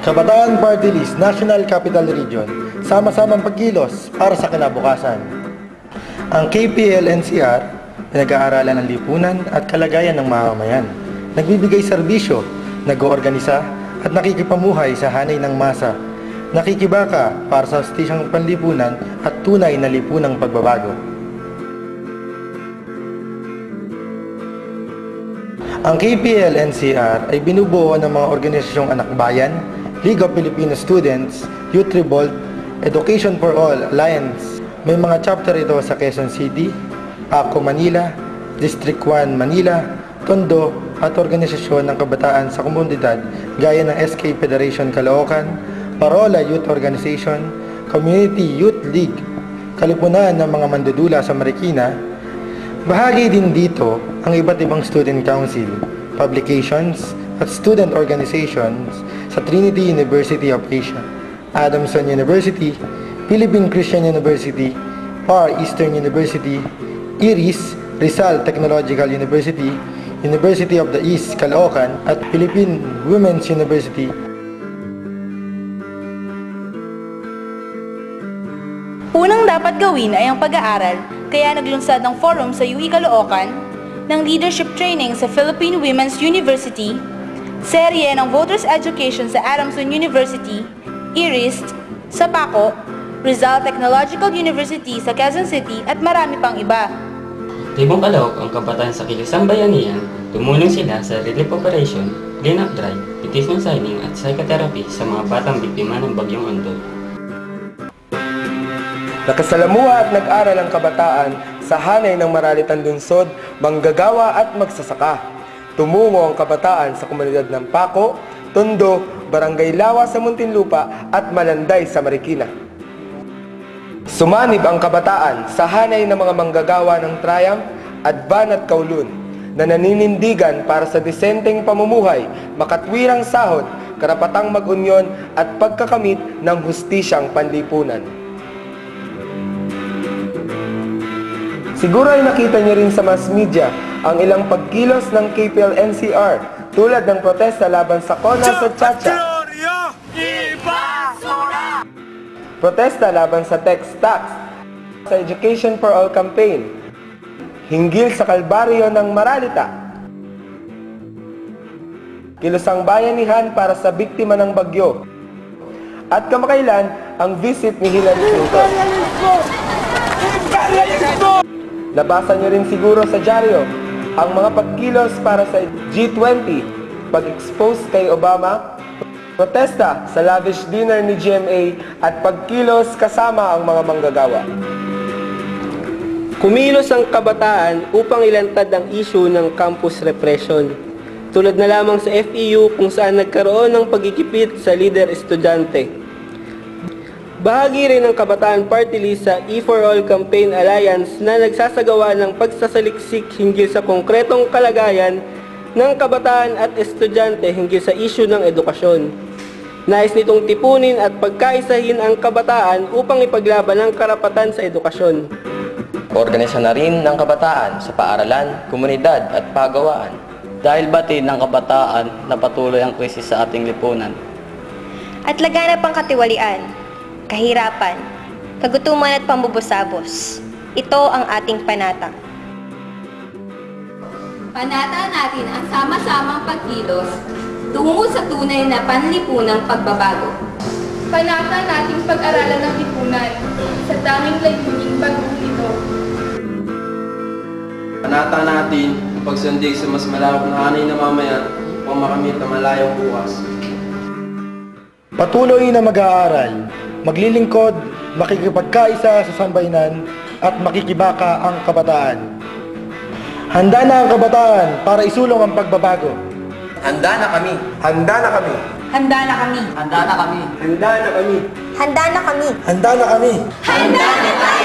Kabataan Party List National Capital Region, sama-samang pagkilos para sa kinabukasan. Ang KPL-NCR, pinag-aaralan ng lipunan at kalagayan ng mamamayan. Nagbibigay serbisyo, nag-oorganisa at nakikipamuhay sa hanay ng masa. Nakikibaka para sa hustisyang panlipunan at tunay na lipunang pagbabago. Ang KPL-NCR ay binubuo ng mga organisasyong anak bayan, League of Filipino Students, Youth Revolt, Education for All Alliance. May mga chapter ito sa Quezon City, Paco, Manila, District 1, Manila, Tondo, at organisasyon ng kabataan sa komunidad gaya ng SK Federation Caloocan, Parola Youth Organization, Community Youth League, Kalipunan ng mga mandudula sa Marikina. Bahagi din dito ang iba't ibang student council, publications, at student organizations sa Trinity University of Asia, Adamson University, Philippine Christian University, Far Eastern University, IRIS, Rizal Technological University, University of the East, Caloocan, at Philippine Women's University. Unang dapat gawin ay ang pag-aaral, kaya naglunsad ng forum sa UE Caloocan, ng leadership training sa Philippine Women's University, serye ng Voters Education sa Adamson University, IRIS, sa Paco, Rizal Technological University sa Quezon City at marami pang iba. Tibong kalawak ang kabataan sa kilusang bayanihan, tumulong sila sa relief operation, clean-up drive, petition signing at psychotherapy sa mga batang biktima ng Bagyong Ondol. Nakasalamuha at nag-aral ang kabataan sa hanay ng maralitang lungsod, manggagawa at magsasaka. Tumungo ang kabataan sa komunidad ng Paco, Tondo, Barangay Lawa sa Muntinlupa at Malanday sa Marikina. Sumanib ang kabataan sa hanay ng mga manggagawa ng Triumph, Advan at Kowloon na naninindigan para sa disenteng pamumuhay, makatwirang sahod, karapatang mag-unyon at pagkakamit ng hustisyang panlipunan. Siguro ay nakita niyo rin sa mass media ang ilang pagkilos ng KPL-NCR tulad ng protesta laban sa Conas at Chacha, protesta laban sa tax, sa Education for All campaign, hinggil sa kalbaryo ng Maralita, kilusang bayanihan para sa biktima ng bagyo, at kamakailan ang visit ni Hillary Clinton. Nabasa niyo rin siguro sa dyaryo ang mga pagkilos para sa G20, pag-expose kay Obama, protesta sa lavish dinner ni GMA at pagkilos kasama ang mga manggagawa. Kumilos ang kabataan upang ilantad ang issue ng campus repression. Tulad na lamang sa FEU kung saan nagkaroon ng pagkikipit sa leader estudyante. Bahagi rin ng Kabataan Party List sa E4All Campaign Alliance na nagsasagawa ng pagsasaliksik hinggil sa konkretong kalagayan ng kabataan at estudyante hinggil sa issue ng edukasyon. Nais nitong tipunin at pagkaisahin ang kabataan upang ipaglaban ang karapatan sa edukasyon. Organisa na rin ng kabataan sa paaralan, komunidad at pagawaan. Dahil batid ng kabataan na patuloy ang krisis sa ating lipunan. At laganap ang katiwalian, kahirapan, kagutuman at pambubusabos. Ito ang ating panata. Panata natin ang sama-samang pagkilos tungo sa tunay na panlipunang pagbabago. Panata nating pag-aralan ng lipunan sa tanging layuning baguhin ito. Panata natin ang pagsandig sa mas malawak na hanay na mamayan upang makamit ang malayong bukas. Patuloy na mag-aaral, maglilingkod, makikipagkaisa sa sambayanan at makikibaka ang kabataan. Handa na ang kabataan para isulong ang pagbabago. Handa na kami! Handa na kami! Handa na kami! Handa na kami! Handa na kami! Handa na kami! Handa na kami! Handa na tayo!